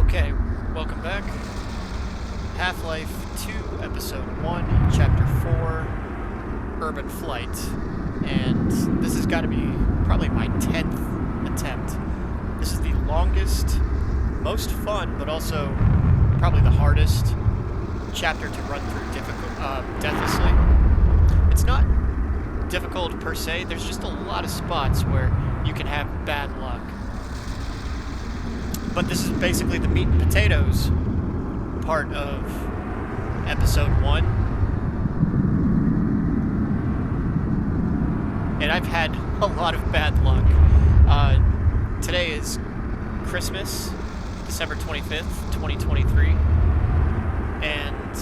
Okay, welcome back. Half-Life 2, Episode 1, Chapter 4, Urban Flight. And this has got to be probably my 10th attempt. This is the longest, most fun, but also probably the hardest chapter to run through deathlessly. It's not difficult per se, there's just a lot of spots where you can have bad luck. But this is basically the meat and potatoes part of Episode 1. And I've had a lot of bad luck. Today is Christmas, December 25th, 2023. And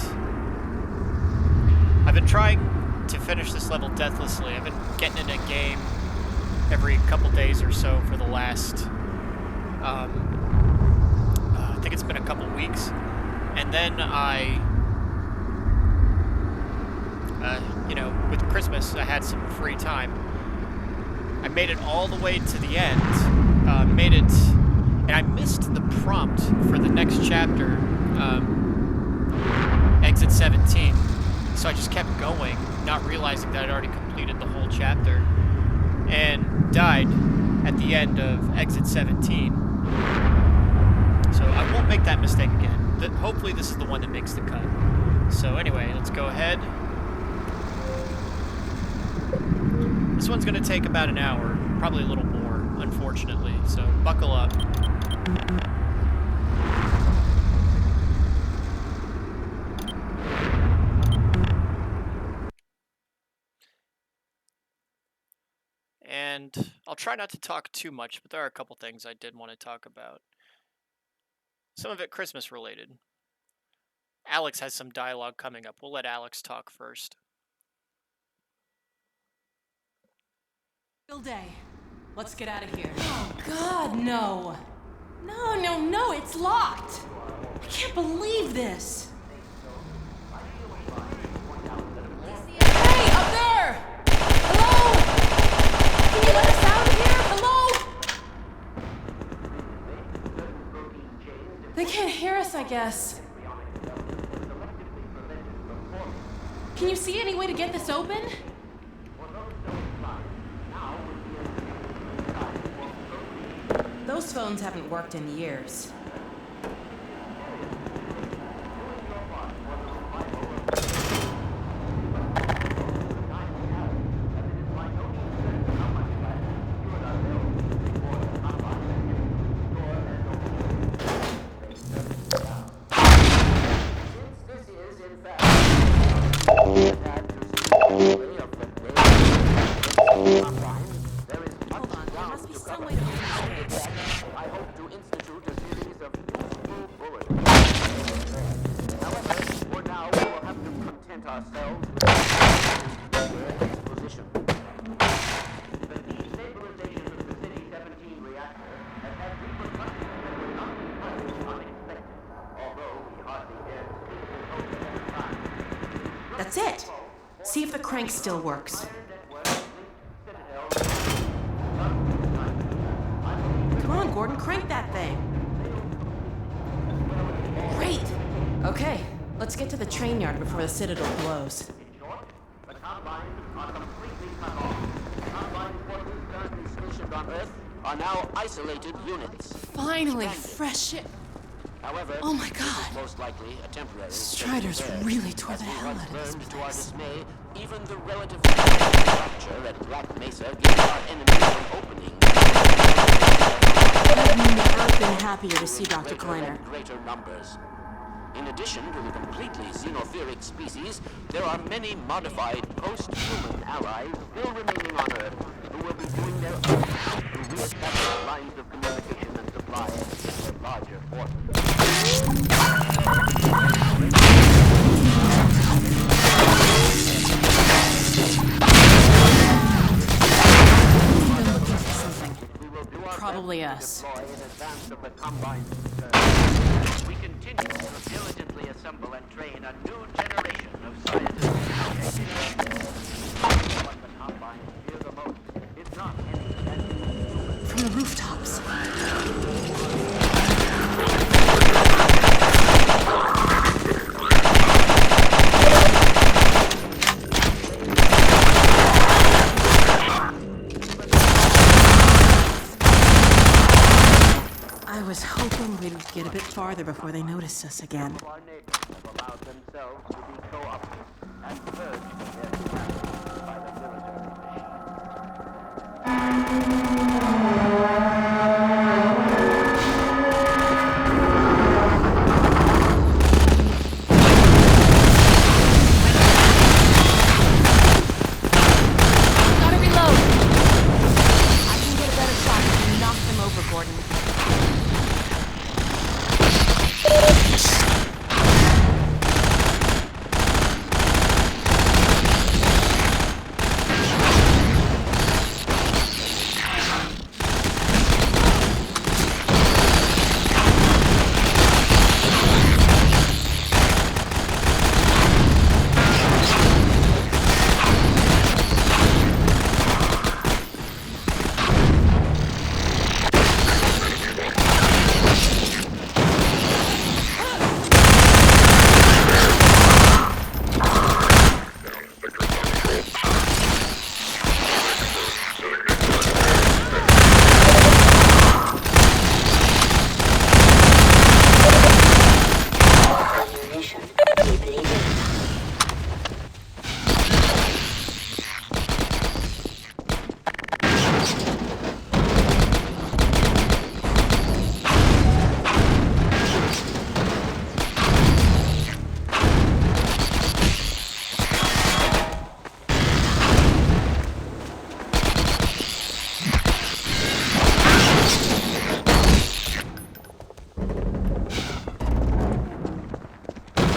I've been trying to finish this level deathlessly. I've been getting in a game every couple days or so for the last... I think it's been a couple weeks, and then with Christmas, I had some free time. I made it all the way to the end, and I missed the prompt for the next chapter, Exit 17, so I just kept going, not realizing that I'd already completed the whole chapter, and died at the end of Exit 17. So I won't make that mistake again. Hopefully this is the one that makes the cut. So anyway, let's go ahead. This one's going to take about an hour, probably a little more, unfortunately. So buckle up. And I'll try not to talk too much, but there are a couple things I did want to talk about. Some of it Christmas related. Alex has some dialogue coming up. We'll let Alex talk first. Day. Let's get out of here. Oh, God, no. No, it's locked. I can't believe this. Hey, up there! Hello? Can you let us out of here? Hello? They can't hear us, I guess. Can you see any way to get this open? Those phones haven't worked in years. That's it. See if the crank still works. Come on, Gordon, crank that thing. Great. Okay, let's get to the train yard before the Citadel blows. The Zombine are completely cut off. Zombine forces currently stationed on Earth are now isolated units. Finally, fresh air. However, oh my God. Most likely a temporary Striders really tore the hell out of this to our place. dismay, even the relative structure at Black Mesa gives our enemies an opening. I've never been happier to see Dr. Kleiner. Greater numbers. In addition to the completely xenophilic species, there are many modified post-human allies still remaining on Earth who will be doing their utmost to re-establish lines of communication and supply with a larger force. Probably us. We continue to diligently assemble and train a new generation of scientists. What the Combine fear the most is not any From the rooftops. I was hoping we'd get a bit farther before they noticed us again. Our neighbors have allowed themselves to be co-opted and purged of their capacity by the military Gotta reload! I can get a better shot if you knock them over, Gordon.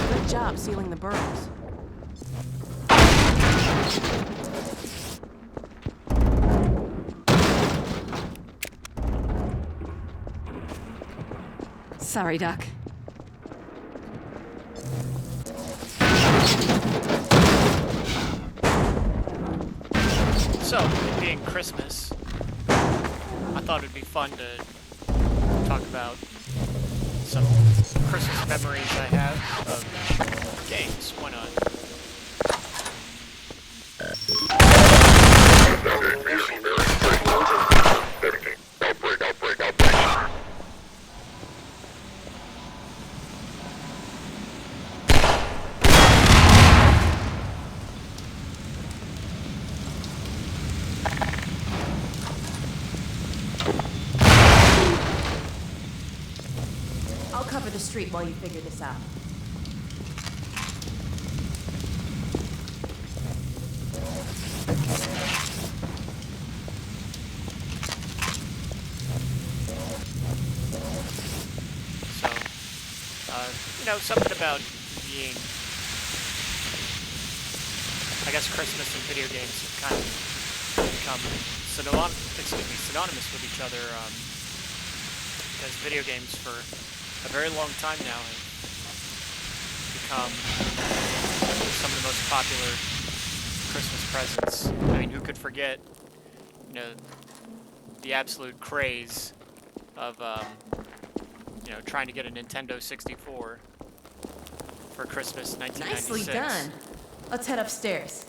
Good job sealing the burrows. Sorry, Doc. So, it being Christmas, I thought it'd be fun to talk about some Christmas memories I have of games. Why not? I'll cover the street while you figure this out. So, something about being, I guess, Christmas and video games have kind of become synonymous with each other, because video games for a very long time now have become some of the most popular Christmas presents. I mean, who could forget, the absolute craze of, trying to get a Nintendo 64 for Christmas 1996. Nicely done. Let's head upstairs.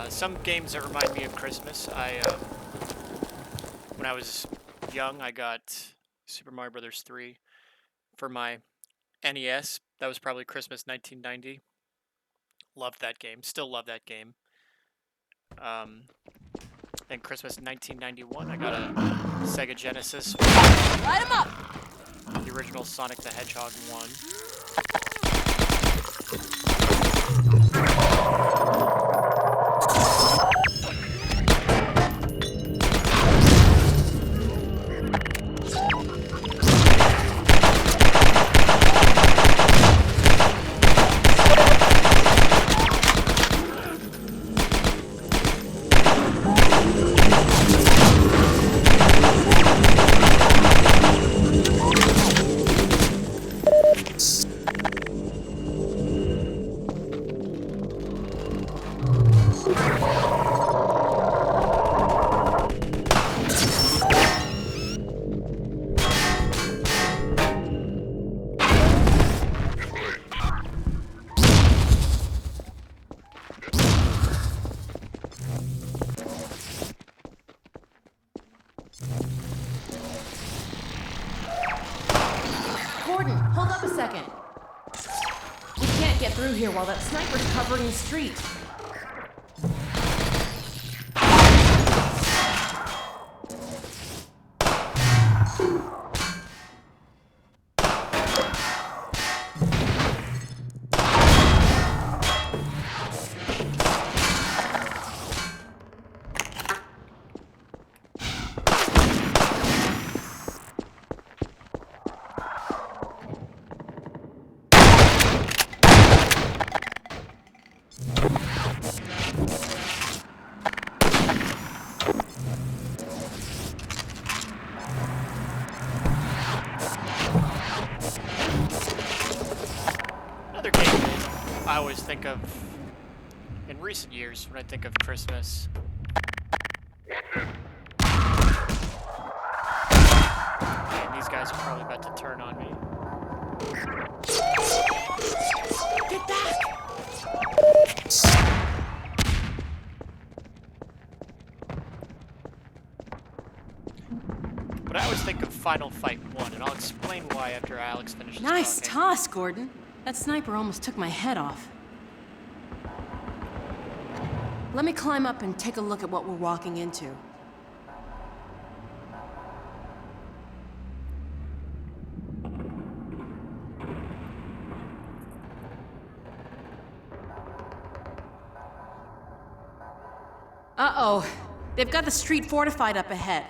Some games that remind me of Christmas. When I was young, I got Super Mario Brothers 3 for my NES. That was probably Christmas 1990. Loved that game. Still love that game. Then Christmas 1991, I got a Sega Genesis. Light 'em up! The original Sonic the Hedgehog 1. through here while that sniper's covering the street. Another game that I always think of in recent years when I think of Christmas. And these guys are probably about to turn on me. Get back! But I always think of Final Fight 1, and I'll explain why after Alex finishes Nice talking. toss, Gordon. That sniper almost took my head off. Let me climb up and take a look at what we're walking into. Uh-oh. They've got the street fortified up ahead.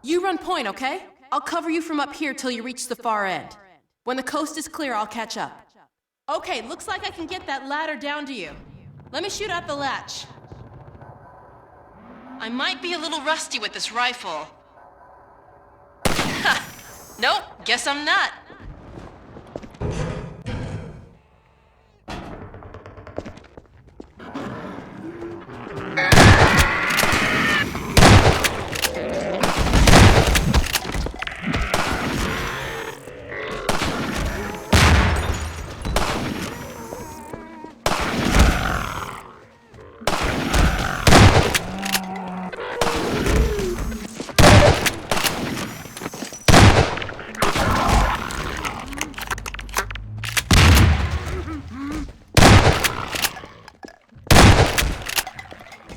You run point, okay? I'll cover you from up here till you reach the far end. When the coast is clear, I'll catch up. Okay, looks like I can get that ladder down to you. Let me shoot out the latch. I might be a little rusty with this rifle. Ha! Nope, guess I'm not.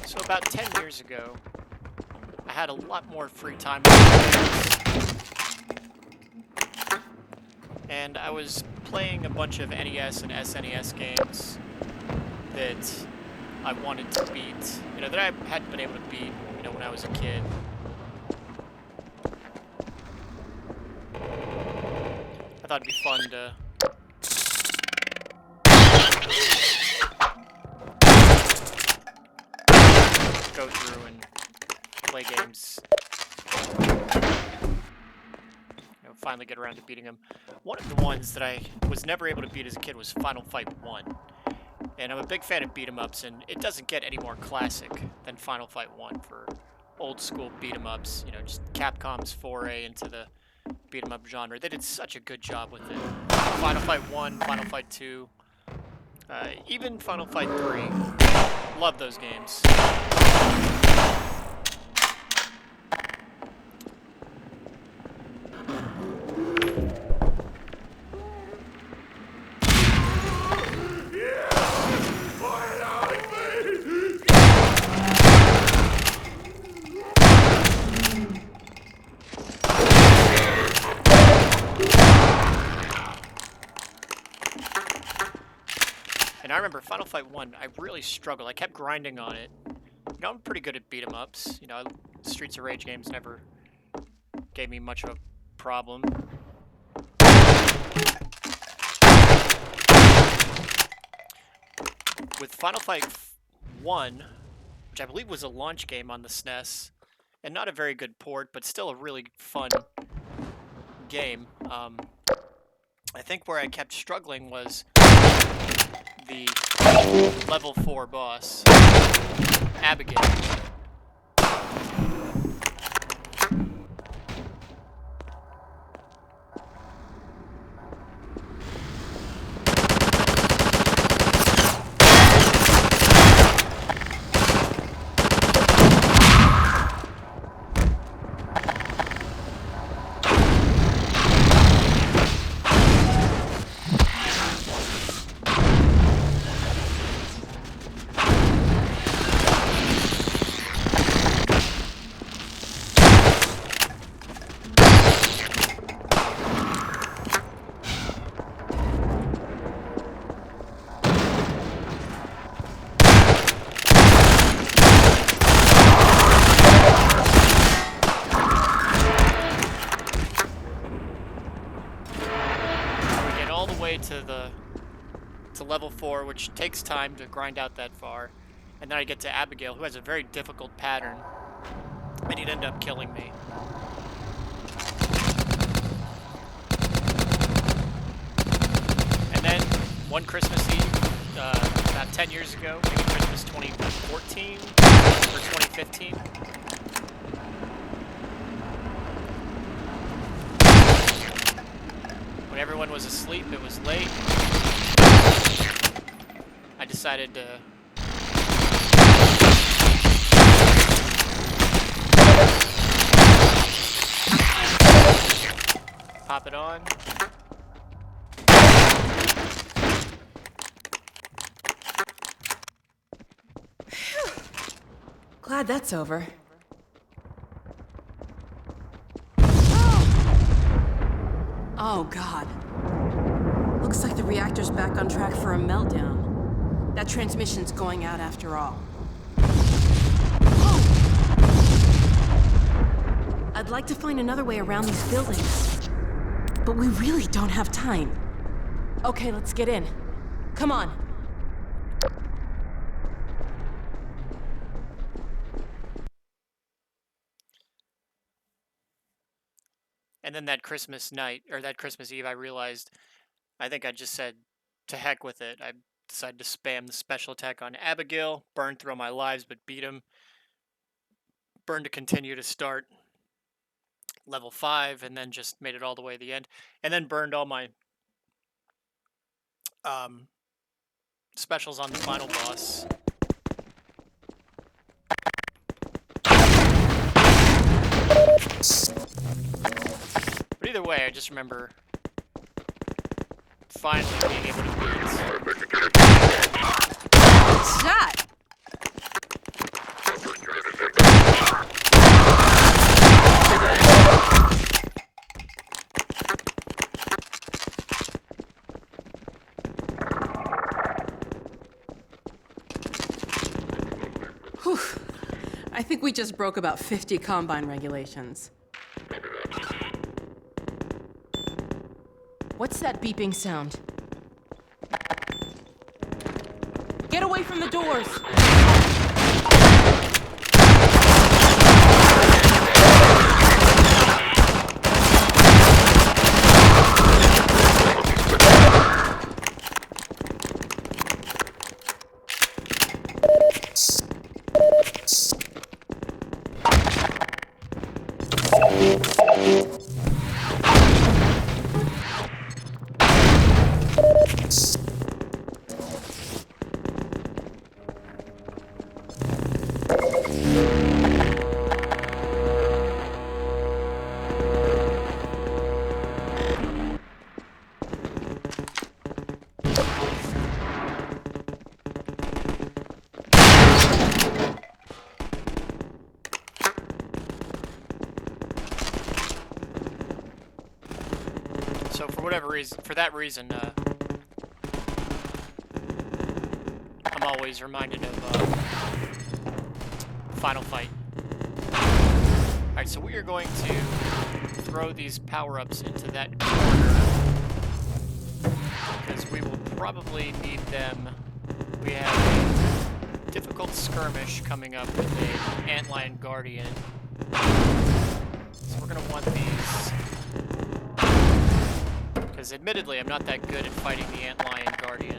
So about 10 years ago, I had a lot more free time on my hands. And I was playing a bunch of NES and SNES games that I wanted to beat, that I hadn't been able to beat, when I was a kid. I thought it'd be fun to go through and play games. Finally get around to beating them. One of the ones that I was never able to beat as a kid was Final Fight 1. And I'm a big fan of beat-em-ups, and it doesn't get any more classic than Final Fight 1 for old school beat-em-ups. Just Capcom's foray into the beat-em-up genre. They did such a good job with it. Final Fight 1, Final Fight 2, even Final Fight 3. Love those games. And I remember Final Fight 1, I really struggled. I kept grinding on it. I'm pretty good at beat-em-ups. Streets of Rage games never gave me much of a problem. With Final Fight 1, which I believe was a launch game on the SNES, and not a very good port, but still a really fun game, I think where I kept struggling was the level 4 boss, Abigail. to level 4, which takes time to grind out that far. And then I get to Abigail, who has a very difficult pattern. And he'd end up killing me. And then, one Christmas Eve, about 10 years ago, maybe Christmas 2014 or 2015. When everyone was asleep, it was late. I decided to pop it on. Glad that's over. Oh, God. Looks like the reactor's back on track for a meltdown. That transmission's going out after all. Oh! I'd like to find another way around these buildings, but we really don't have time. Okay, let's get in. Come on. And then that Christmas night, or that Christmas Eve, I realized, I think I just said, to heck with it. I decided to spam the special attack on Abigail, burn through all my lives, but beat him. Burn to continue to start level 5, and then just made it all the way to the end. And then burned all my specials on the final boss. But either way, I just remember finally being able to beat. What's that? Whew. I think we just broke about 50 Combine regulations. What's that beeping sound? Get away from the doors! So for whatever reason, for that reason, I'm always reminded of Final Fight. Alright, so we are going to throw these power-ups into that corner, because we will probably need them. We have a difficult skirmish coming up with an AntLion Guardian. So we're going to want these. Because admittedly, I'm not that good at fighting the AntLion Guardian.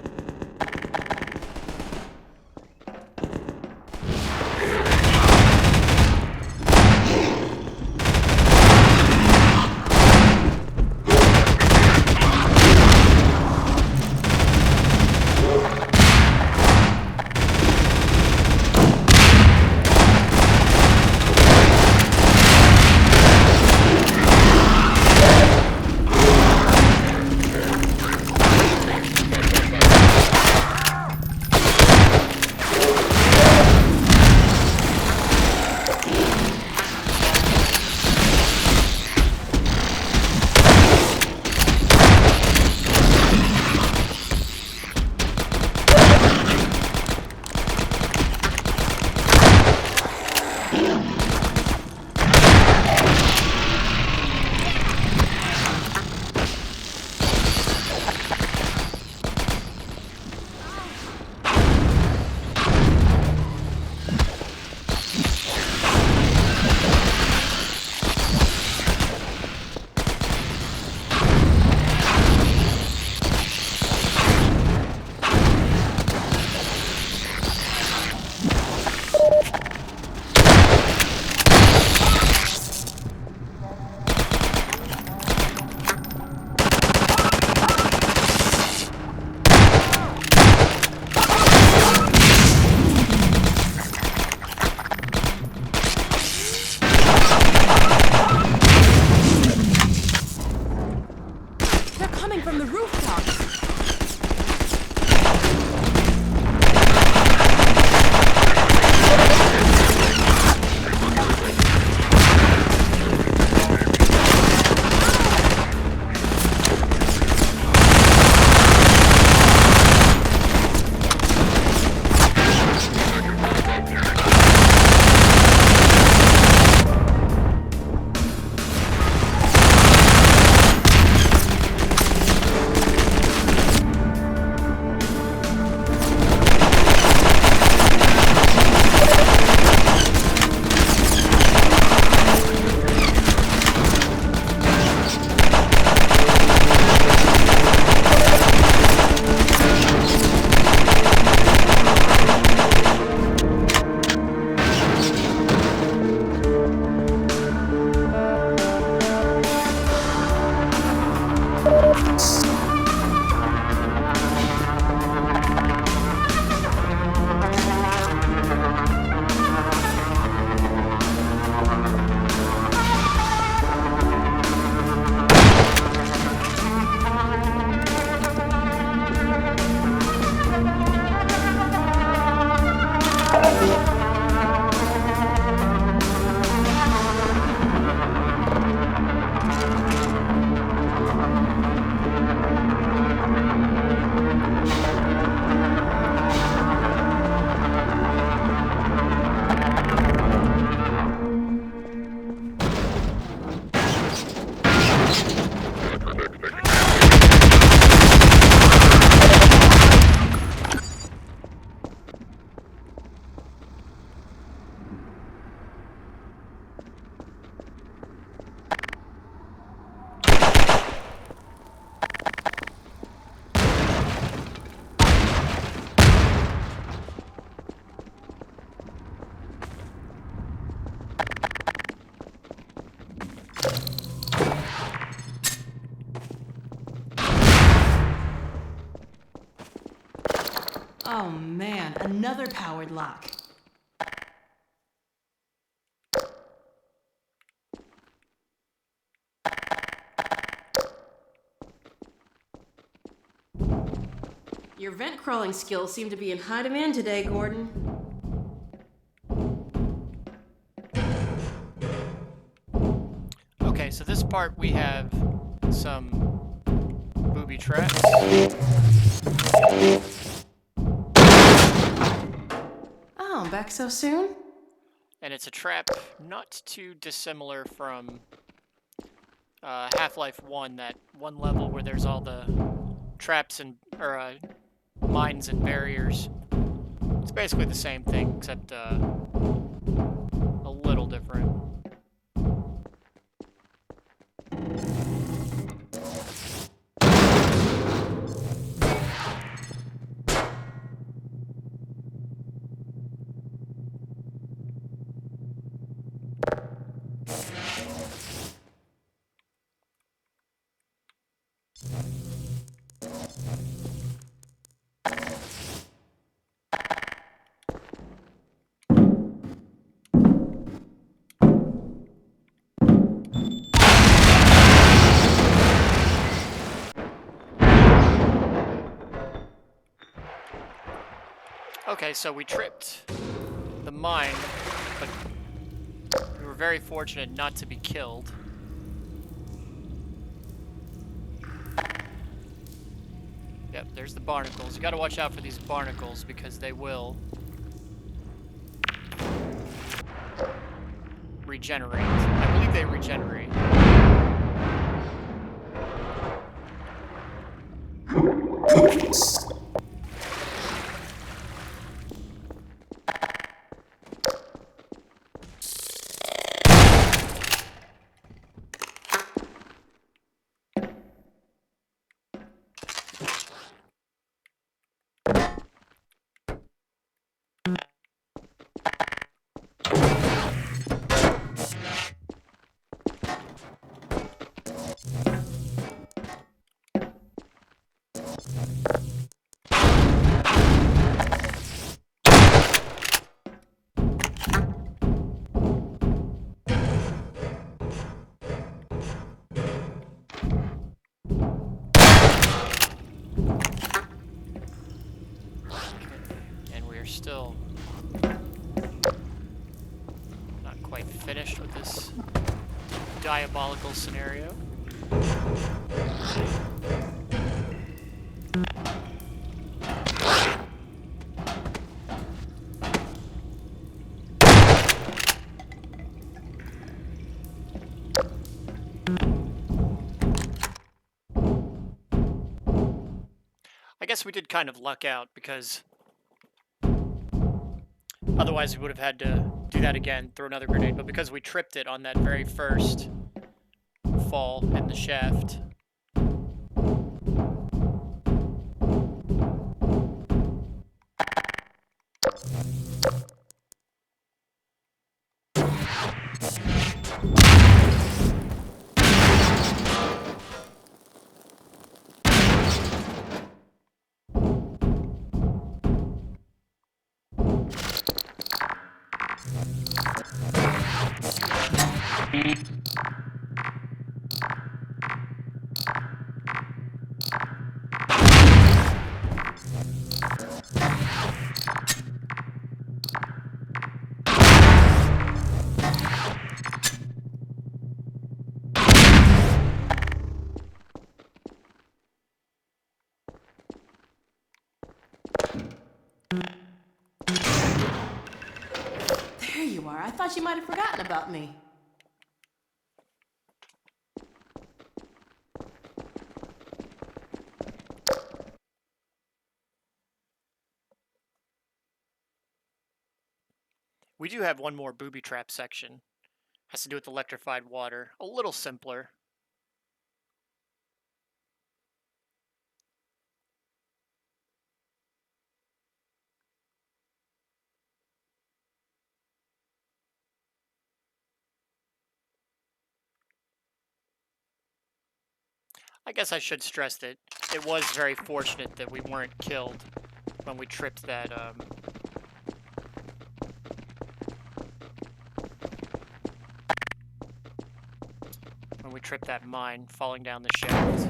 another powered lock. Your vent crawling skills seem to be in high demand today, Gordon. Okay, so this part we have some booby traps. Oh, back so soon? And it's a trap not too dissimilar from Half-Life 1, that one level where there's all the traps and mines and barriers. It's basically the same thing, except a little different. Okay, so we tripped the mine, but we were very fortunate not to be killed. Yep, there's the barnacles. You gotta watch out for these barnacles because they will regenerate. I believe they regenerate. Still not quite finished with this diabolical scenario. I guess we did kind of luck out because otherwise, we would have had to do that again, throw another grenade, but because we tripped it on that very first fall in the shaft. There you are. I thought you might have forgotten about me. We do have one more booby trap section. Has to do with electrified water. A little simpler. I guess I should stress that it was very fortunate that we weren't killed when we tripped that we tripped that mine falling down the shaft.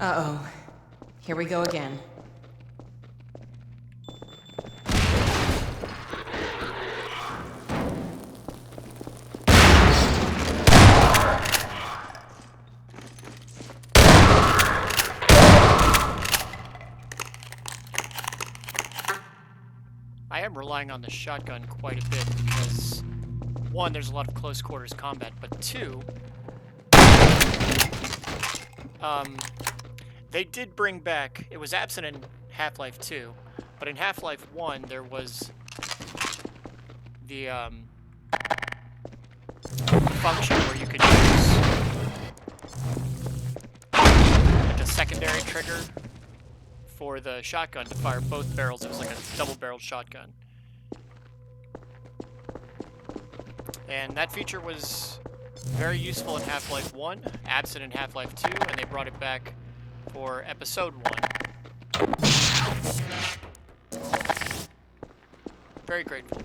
Uh-oh. Here we go again. I am relying on the shotgun quite a bit because, one, there's a lot of close quarters combat, but two, they did bring back, it was absent in Half-Life 2, but in Half-Life 1 there was the function where you could use like a secondary trigger for the shotgun to fire both barrels. It was like a double-barreled shotgun. And that feature was very useful in Half-Life 1, absent in Half-Life 2, and they brought it back for Episode 1. Very grateful.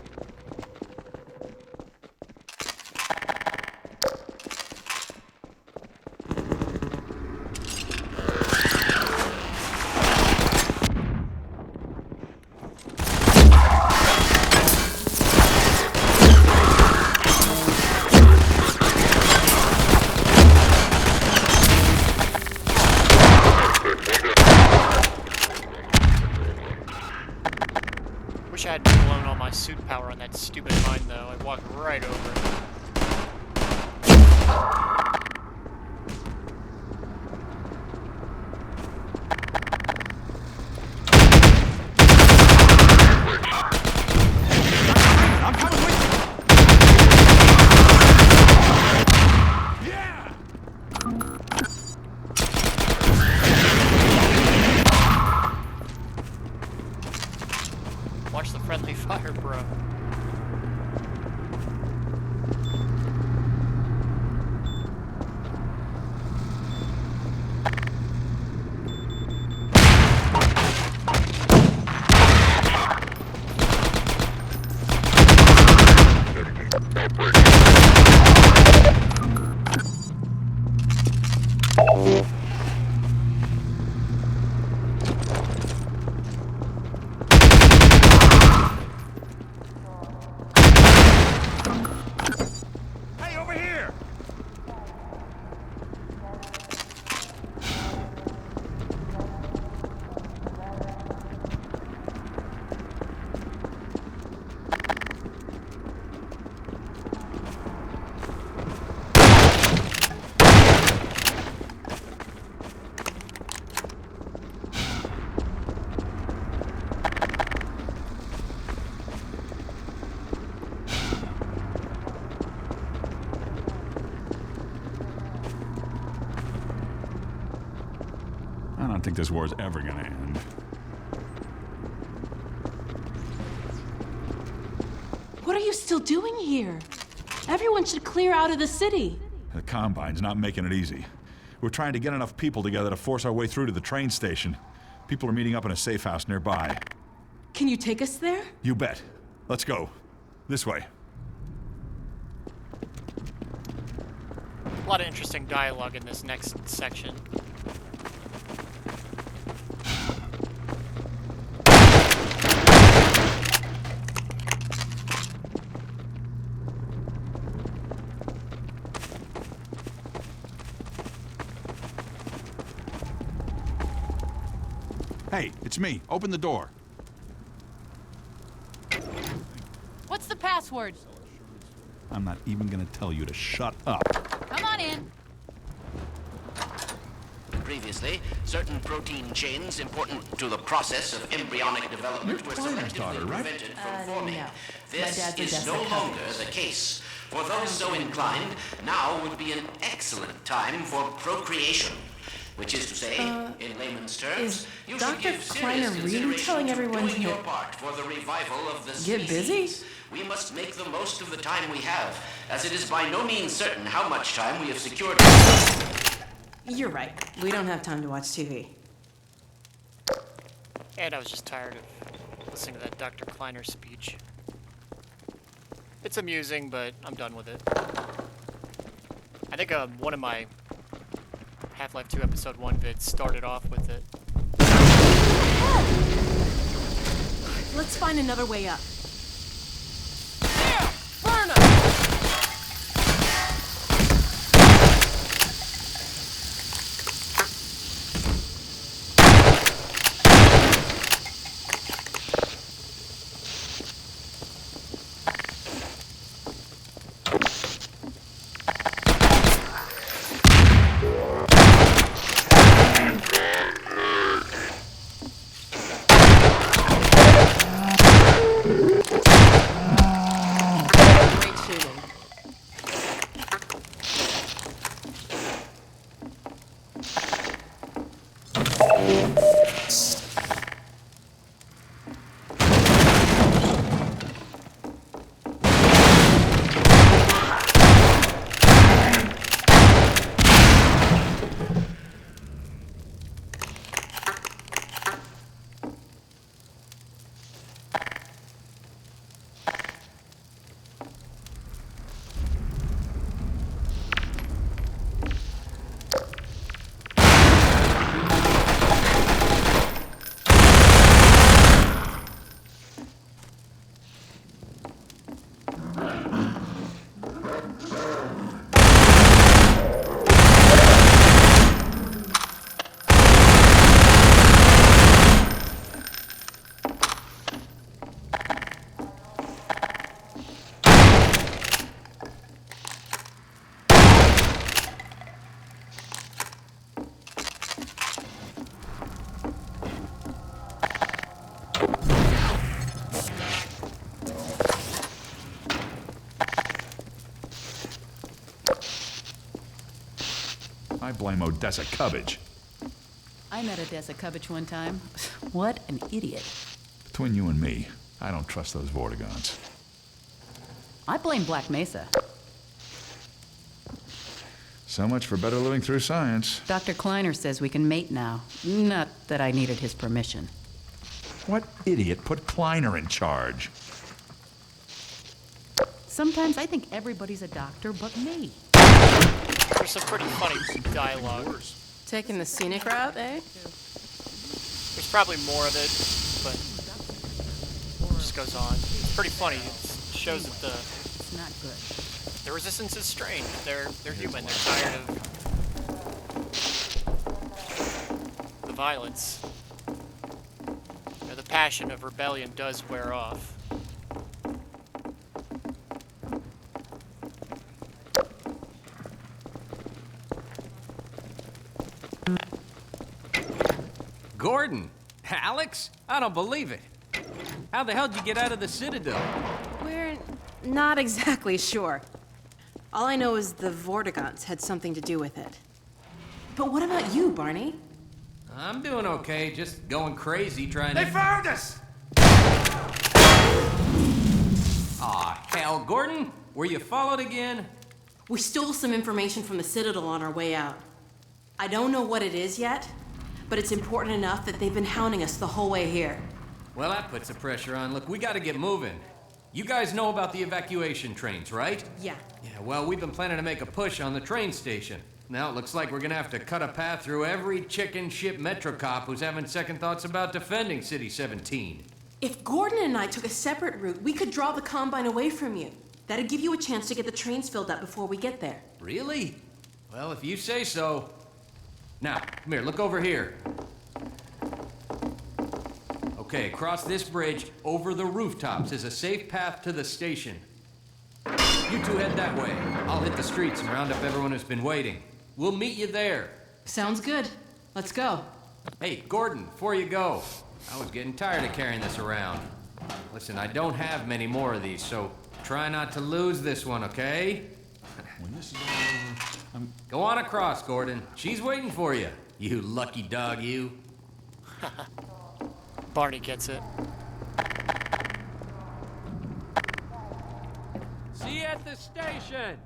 Wish I hadn't blown all my suit power on that stupid mine, though. I walked right over it. I'm coming with you! Yeah! Watch the friendly fire, bro. Hey, over here! I don't think this war's ever gonna end. What are you still doing here? Everyone should clear out of the city. The Combine's not making it easy. We're trying to get enough people together to force our way through to the train station. People are meeting up in a safe house nearby. Can you take us there? You bet. Let's go. This way. A lot of interesting dialogue in this next section. Hey, it's me. Open the door. What's the password? I'm not even gonna tell you to shut up. Come on in. previously, certain protein chains important to the process of embryonic development were selectively prevented from forming. No. My This dad's a is desk no coach. longer the case. For those so inclined, now would be an excellent time for procreation. Which is to say, in layman's terms, is you Dr. should give Kleiner serious really consideration telling to everyone doing to your part for the revival of the get species. busy? We must make the most of the time we have, as it is by no means certain how much time we have secured. You're right. We don't have time to watch TV. And I was just tired of listening to that Dr. Kleiner speech. It's amusing, but I'm done with it. I think one of my Half-Life 2 Episode 1 vids started off with it. Let's find another way up. Great shooting. I blame Odessa Cubbage. I met Odessa Cubbage one time. What an idiot. Between you and me, I don't trust those Vortigons. I blame Black Mesa. So much for better living through science. Dr. Kleiner says we can mate now. Not that I needed his permission. What idiot put Kleiner in charge? Sometimes I think everybody's a doctor but me. There's some pretty funny dialogue. Taking the scenic route, eh? There's probably more of it, but it just goes on. It's pretty funny. It shows that It's not good. the resistance is strange. They're human. They're tired of the violence. You know, the passion of rebellion does wear off. Gordon? Alex? I don't believe it. How the hell did you get out of the Citadel? We're not exactly sure. All I know is the Vortigons had something to do with it. But what about you, Barney? I'm doing okay, just going crazy trying to... They found us! Aw, hell, Gordon? Were you followed again? We stole some information from the Citadel on our way out. I don't know what it is yet, but it's important enough that they've been hounding us the whole way here. Well, that puts the pressure on. Look, we gotta get moving. You guys know about the evacuation trains, right? Yeah. Yeah, well, we've been planning to make a push on the train station. Now it looks like we're gonna have to cut a path through every chicken ship Metro cop who's having second thoughts about defending City 17. If Gordon and I took a separate route, we could draw the Combine away from you. That'd give you a chance to get the trains filled up before we get there. Really? Well, if you say so. Now, come here, look over here. Okay, across this bridge, over the rooftops, is a safe path to the station. You two head that way. I'll hit the streets and round up everyone who's been waiting. We'll meet you there. Sounds good. Let's go. Hey, Gordon, before you go, I was getting tired of carrying this around. Listen, I don't have many more of these, so try not to lose this one, okay? When this is all over, Go on across, Gordon. She's waiting for you. You lucky dog, you. Barney gets it. See you at the station!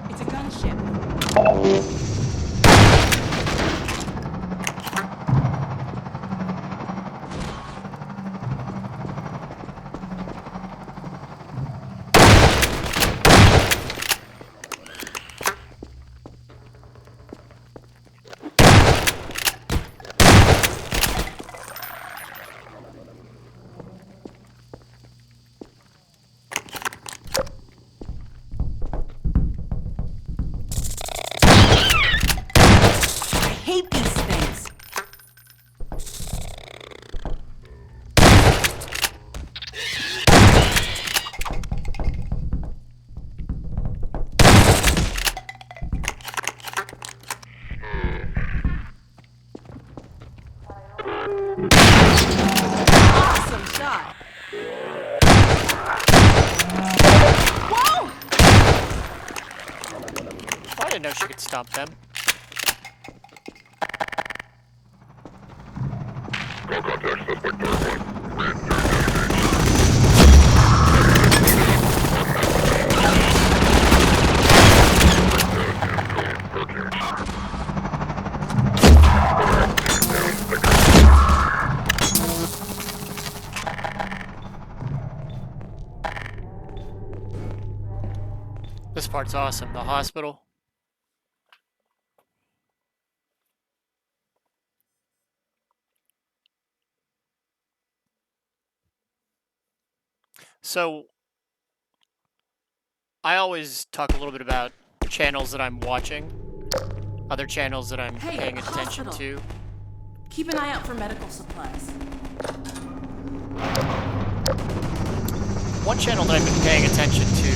It's a gunship. I hate these things. Awesome shot. Whoa! I didn't know she could stomp them. This part's awesome. The hospital. So, I always talk a little bit about channels that I'm watching, other channels that I'm Hey, paying attention hospital. to. Keep an eye out for medical supplies. One channel that I've been paying attention to.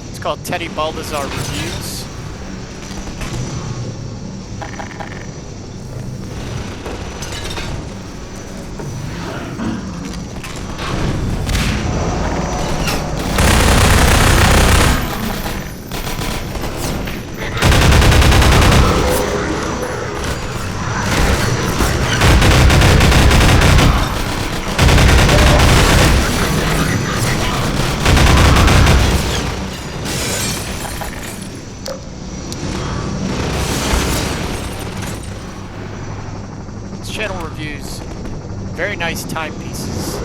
It's called Teddy Baldassar Reviews. This channel reviews very nice timepieces.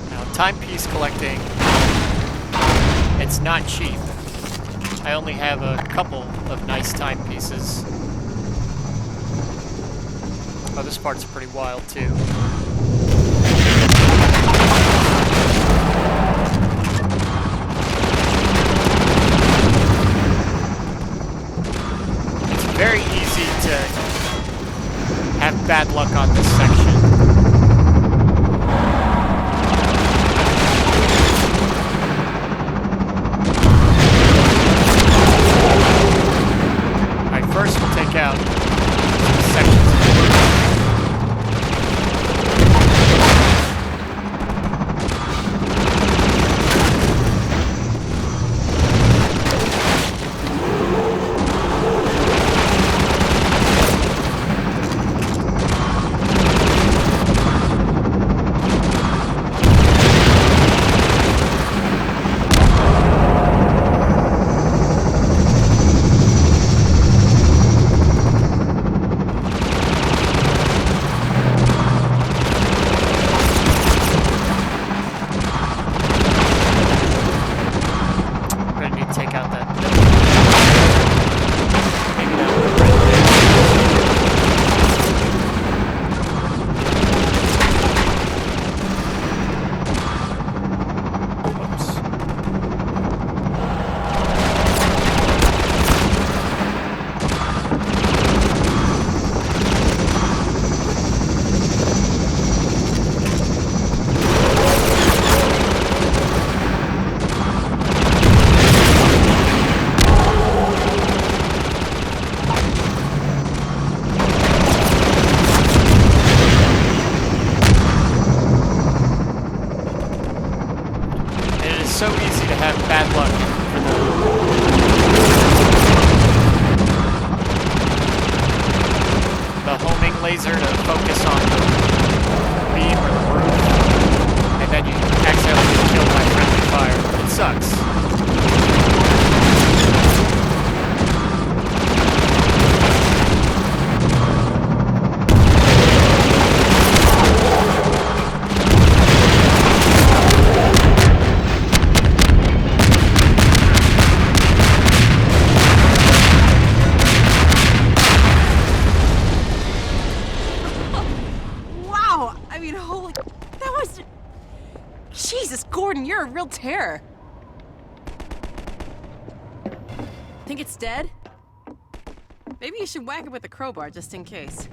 Now, timepiece collecting, it's not cheap. I only have a couple of nice timepieces. Oh, this part's pretty wild too. It's very easy to have bad luck on this section. Alright, first we'll take out sections. real terror. Think it's dead? Maybe you should whack it with a crowbar just in case.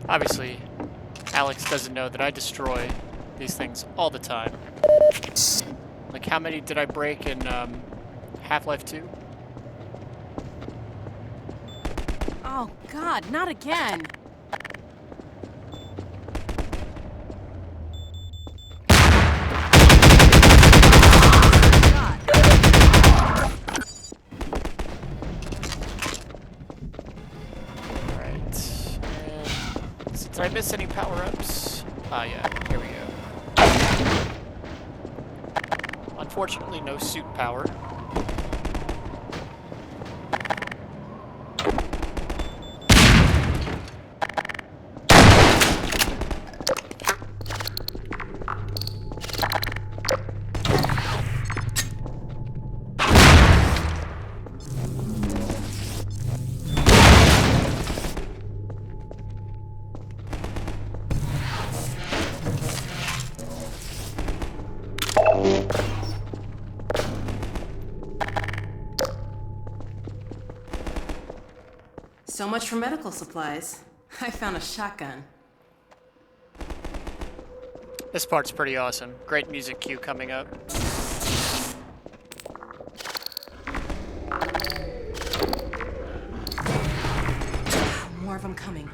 Obviously, Alex doesn't know that I destroy these things all the time. Like, how many did I break in Half-Life 2? Oh God, not again. Did I miss any power-ups? Ah, yeah, here we go. Unfortunately, no suit power. So much for medical supplies. I found a shotgun. This part's pretty awesome. Great music cue coming up. More of them coming.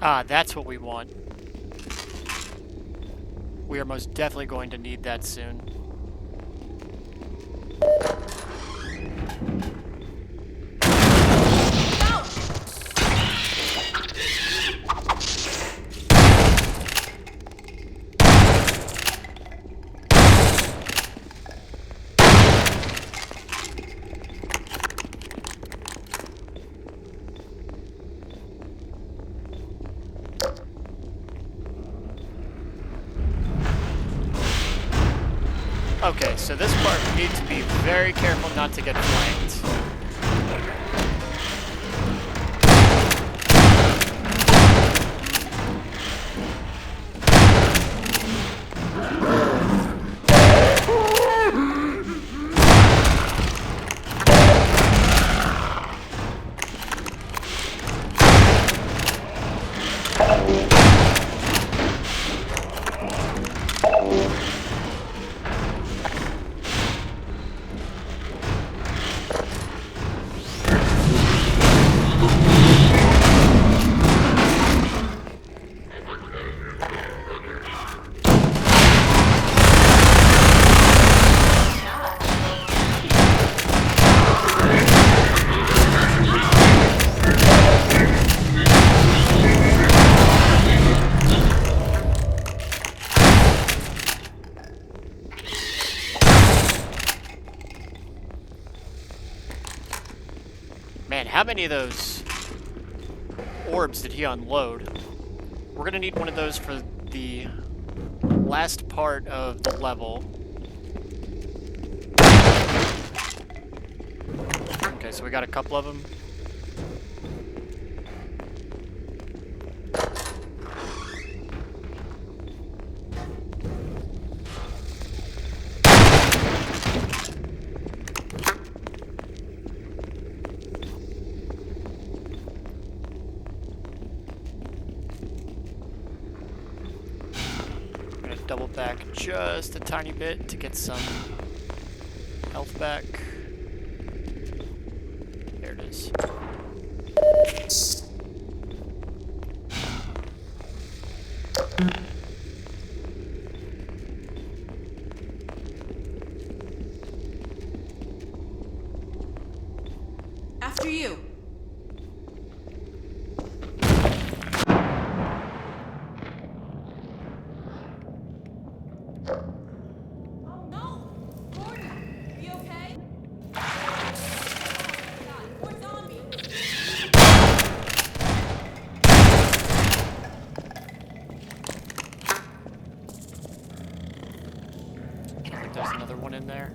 Ah, that's what we want. We are most definitely going to need that soon. Okay, so this part we need to be very careful not to get flanked. Man, how many of those orbs did he unload? We're gonna need one of those for the last part of the level. Okay, so we got a couple of them. Double back just a tiny bit to get some health back. There it is. After you. There's another one in there.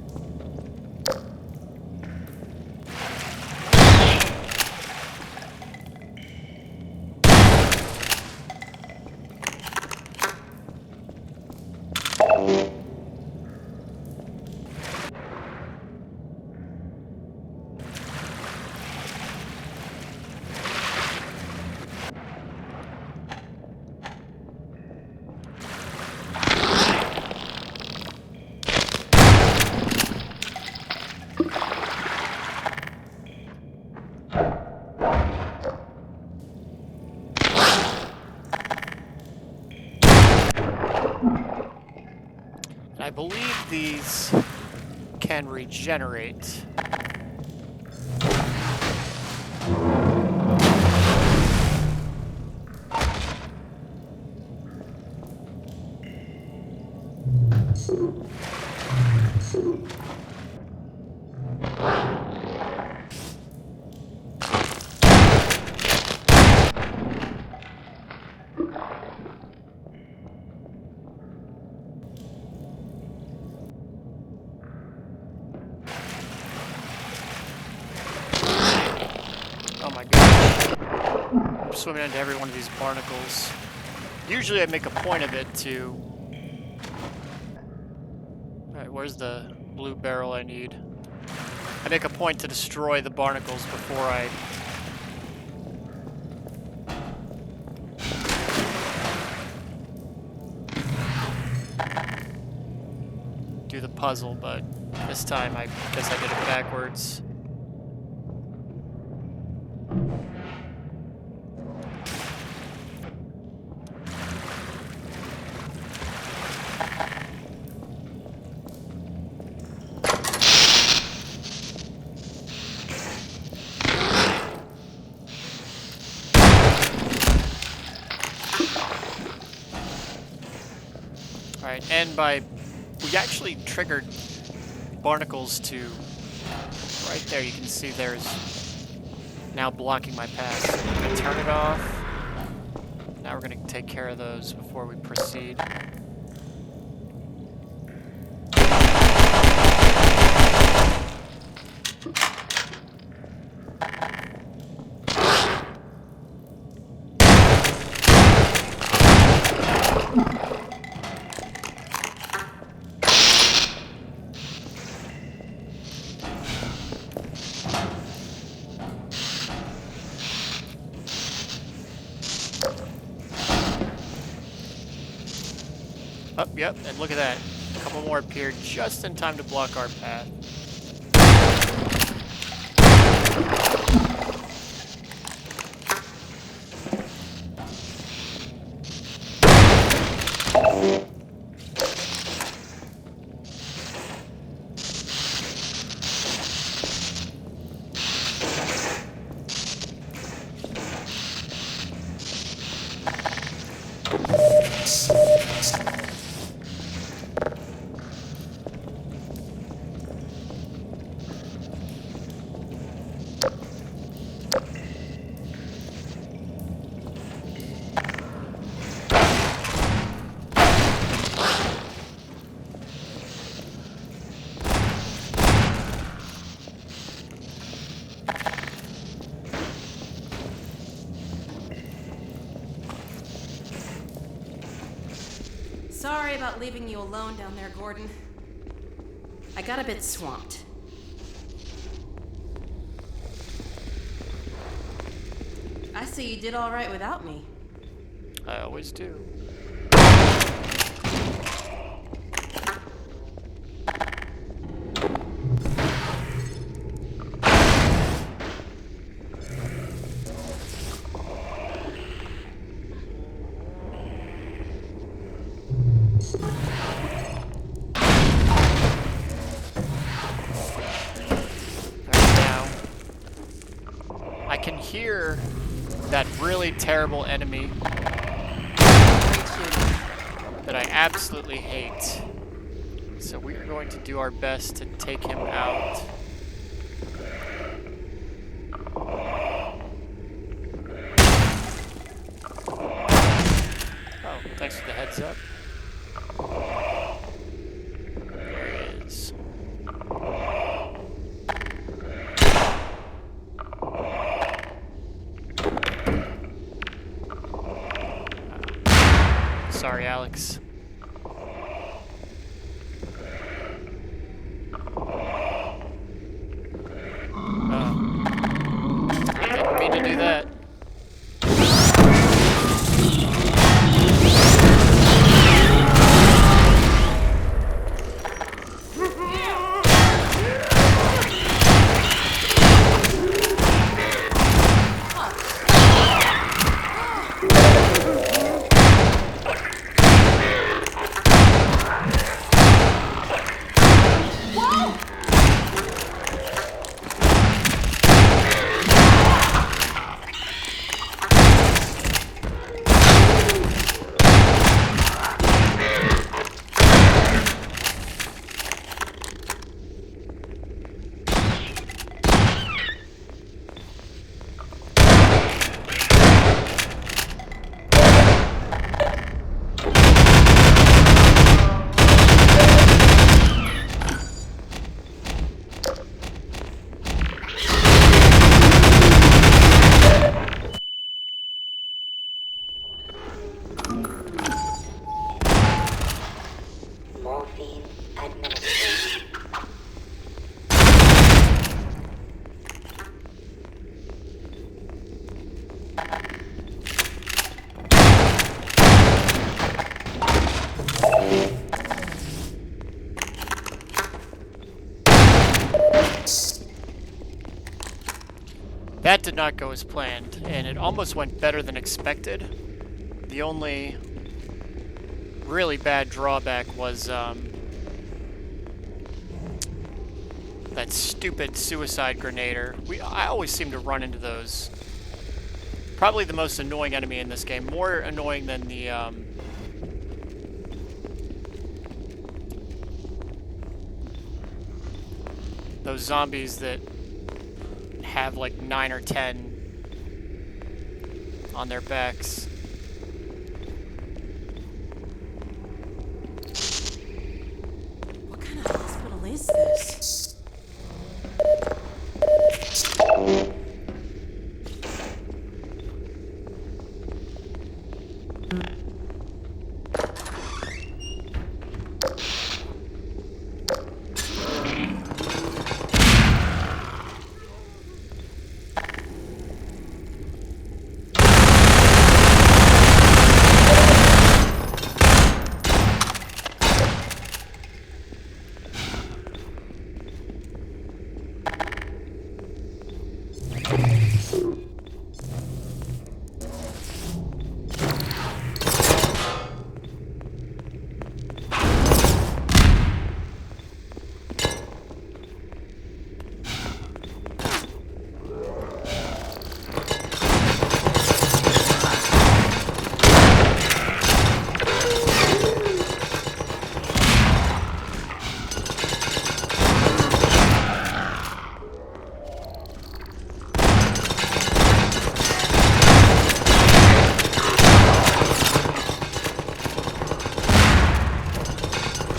I believe these can regenerate. Oh my gosh. I'm swimming into every one of these barnacles. Usually I make a point of it to... Alright, where's the blue barrel I need? I make a point to destroy the barnacles before I... do the puzzle, but this time I guess I did it backwards. Alright, and we actually triggered barnacles to right there. You can see there's now blocking my path. So I'm going to turn it off. Now we're going to take care of those before we proceed. Oh, yep, and look at that. A couple more appeared just in time to block our path. Sorry about leaving you alone down there, Gordon. I got a bit swamped. I see you did all right without me. I always do. I can hear that really terrible enemy that I absolutely hate. So we are going to do our best to take him out. Oh, thanks for the heads up. There he is. Sorry, Alex. I didn't mean to do that. Morphine administration. That did not go as planned, and it almost went better than expected. The only really bad drawback was that stupid suicide grenader. I always seem to run into those. Probably the most annoying enemy in this game. More annoying than the those zombies that have like 9 or 10 on their backs. What kind of hospital is this?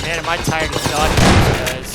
Man, am I tired of dodging these guys.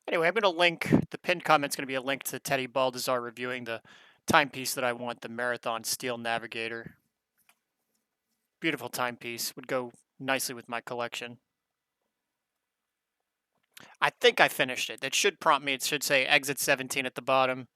Anyway, I'm going to link, the pinned comment's going to be a link to Teddy Baldazar reviewing the timepiece that I want, the Marathon Steel Navigator. Beautiful timepiece, would go nicely with my collection. I think I finished it. That should prompt me, it should say exit 17 at the bottom.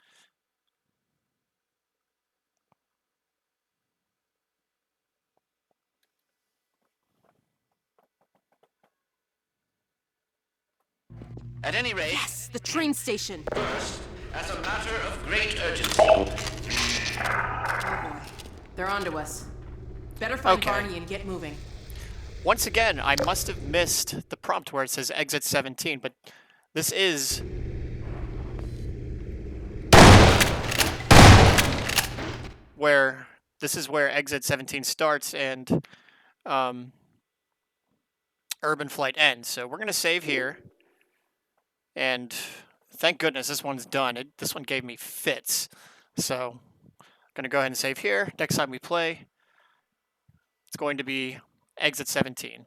At any rate, Yes, the train station. first, as a matter of great urgency, Oh boy. They're onto us. Better find Okay. Barney and get moving. Once again, I must have missed the prompt where it says exit 17, but this is where exit 17 starts and Urban Flight ends. So we're going to save here. And thank goodness this one's done. This one gave me fits. So I'm going to go ahead and save here. Next time we play, it's going to be exit 17.